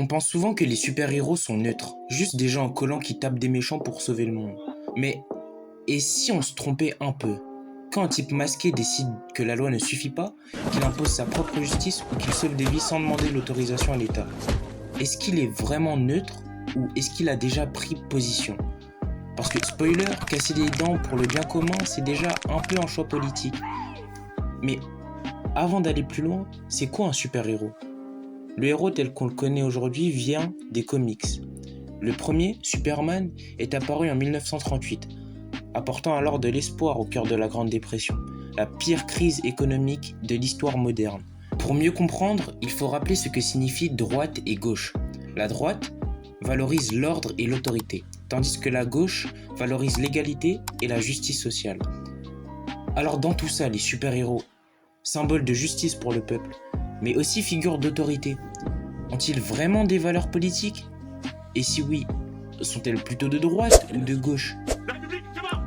On pense souvent que les super-héros sont neutres, juste des gens en collant qui tapent des méchants pour sauver le monde. Mais, et si on se trompait un peu? Quand un type masqué décide que la loi ne suffit pas, qu'il impose sa propre justice ou qu'il sauve des vies sans demander l'autorisation à l'État, est-ce qu'il est vraiment neutre ou est-ce qu'il a déjà pris position? Parce que, spoiler, casser les dents pour le bien commun, c'est déjà un peu un choix politique. Mais avant d'aller plus loin, c'est quoi un super-héros? Le héros tel qu'on le connaît aujourd'hui vient des comics. Le premier, Superman, est apparu en 1938, apportant alors de l'espoir au cœur de la Grande Dépression, la pire crise économique de l'histoire moderne. Pour mieux comprendre, il faut rappeler ce que signifie droite et gauche. La droite valorise l'ordre et l'autorité, tandis que la gauche valorise l'égalité et la justice sociale. Alors dans tout ça, les super-héros, symboles de justice pour le peuple, mais aussi figures d'autorité, ont-ils vraiment des valeurs politiques? Et si oui, sont-elles plutôt de droite ou de gauche?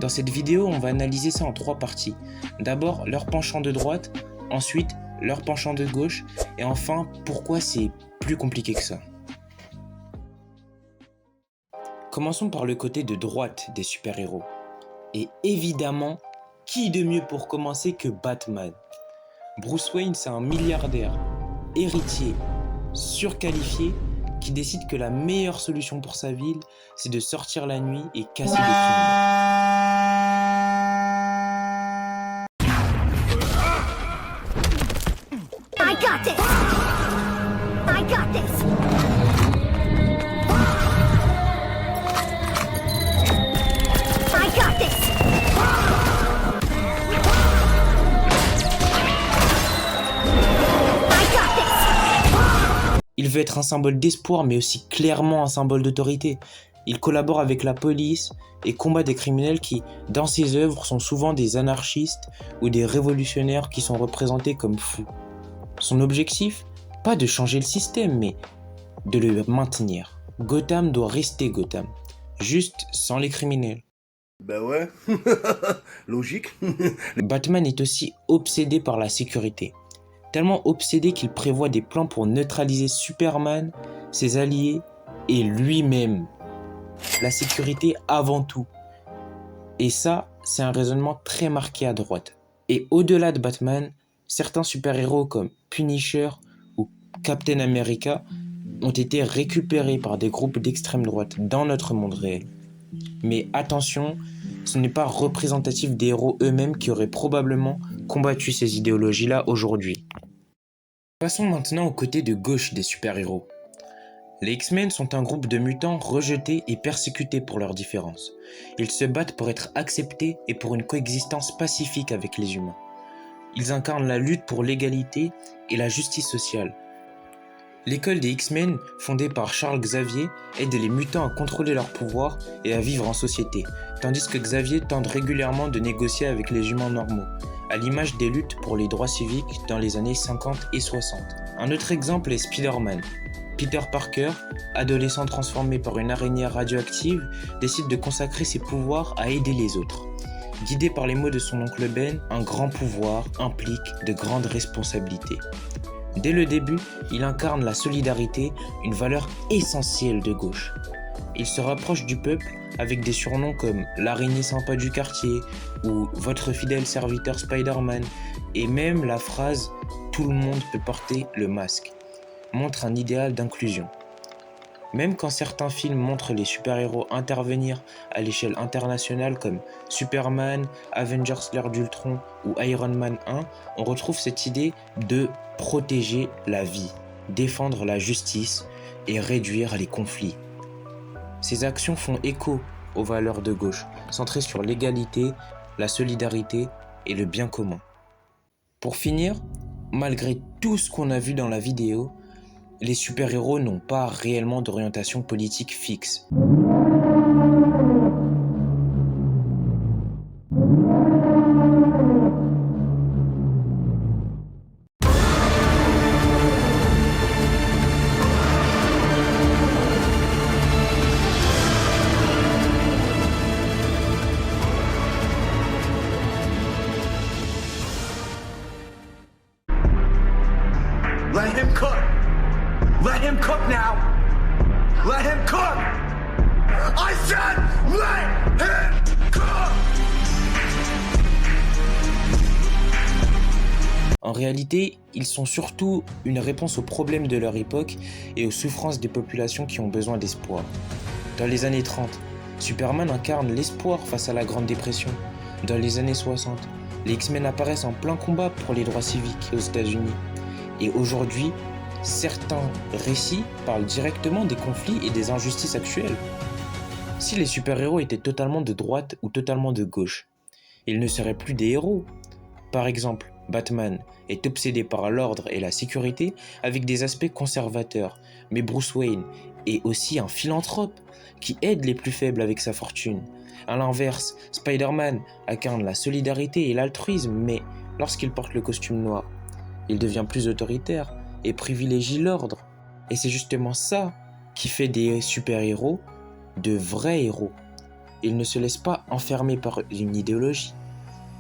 Dans cette vidéo, on va analyser ça en 3 parties. D'abord, leur penchant de droite, ensuite, leur penchant de gauche, et enfin, pourquoi c'est plus compliqué que ça. Commençons par le côté de droite des super-héros. Et évidemment, qui de mieux pour commencer que Batman? Bruce Wayne, c'est un milliardaire, héritier, surqualifié, qui décide que la meilleure solution pour sa ville, c'est de sortir la nuit et casser les criminels. I got this! I got this! I got this! Il veut être un symbole d'espoir, mais aussi clairement un symbole d'autorité. Il collabore avec la police et combat des criminels qui, dans ses œuvres, sont souvent des anarchistes ou des révolutionnaires qui sont représentés comme fous. Son objectif, pas de changer le système, mais de le maintenir. Gotham doit rester Gotham, juste sans les criminels. Ben ouais, logique. Batman est aussi obsédé par la sécurité. Tellement obsédé qu'il prévoit des plans pour neutraliser Superman, ses alliés et lui-même. La sécurité avant tout. Et ça, c'est un raisonnement très marqué à droite. Et au-delà de Batman, certains super-héros comme Punisher ou Captain America ont été récupérés par des groupes d'extrême droite dans notre monde réel. Mais attention, ce n'est pas représentatif des héros eux-mêmes qui auraient probablement combattu ces idéologies-là aujourd'hui. Passons maintenant au côté de gauche des super-héros. Les X-Men sont un groupe de mutants rejetés et persécutés pour leurs différences. Ils se battent pour être acceptés et pour une coexistence pacifique avec les humains. Ils incarnent la lutte pour l'égalité et la justice sociale. L'école des X-Men, fondée par Charles Xavier, aide les mutants à contrôler leur pouvoir et à vivre en société, tandis que Xavier tente régulièrement de négocier avec les humains normaux, à l'image des luttes pour les droits civiques dans les années 50 et 60. Un autre exemple est Spider-Man. Peter Parker, adolescent transformé par une araignée radioactive, décide de consacrer ses pouvoirs à aider les autres. Guidé par les mots de son oncle Ben, un grand pouvoir implique de grandes responsabilités. Dès le début, il incarne la solidarité, une valeur essentielle de gauche. Il se rapproche du peuple avec des surnoms comme l'araignée sympa du quartier ou votre fidèle serviteur Spider-Man, et même la phrase « tout le monde peut porter le masque » montre un idéal d'inclusion. Même quand certains films montrent les super-héros intervenir à l'échelle internationale comme Superman, Avengers l'ère d'Ultron ou Iron Man 1, on retrouve cette idée de protéger la vie, défendre la justice et réduire les conflits. Ces actions font écho aux valeurs de gauche, centrées sur l'égalité, la solidarité et le bien commun. Pour finir, malgré tout ce qu'on a vu dans la vidéo, les super-héros n'ont pas réellement d'orientation politique fixe. Let him cook! Let him cook now! En réalité, ils sont surtout une réponse aux problèmes de leur époque et aux souffrances des populations qui ont besoin d'espoir. Dans les années 30, Superman incarne l'espoir face à la Grande Dépression. Dans les années 60, les X-Men apparaissent en plein combat pour les droits civiques aux États-Unis. Et aujourd'hui, certains récits parlent directement des conflits et des injustices actuelles. Si les super-héros étaient totalement de droite ou totalement de gauche, ils ne seraient plus des héros. Par exemple, Batman est obsédé par l'ordre et la sécurité avec des aspects conservateurs, mais Bruce Wayne est aussi un philanthrope qui aide les plus faibles avec sa fortune. À l'inverse, Spider-Man incarne la solidarité et l'altruisme, mais lorsqu'il porte le costume noir, il devient plus autoritaire et privilégie l'ordre. Et c'est justement ça qui fait des super-héros de vrais héros. Ils ne se laissent pas enfermer par une idéologie.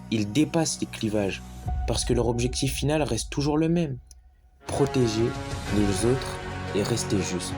Ils dépassent les clivages parce que leur objectif final reste toujours le même: protéger les autres et rester juste.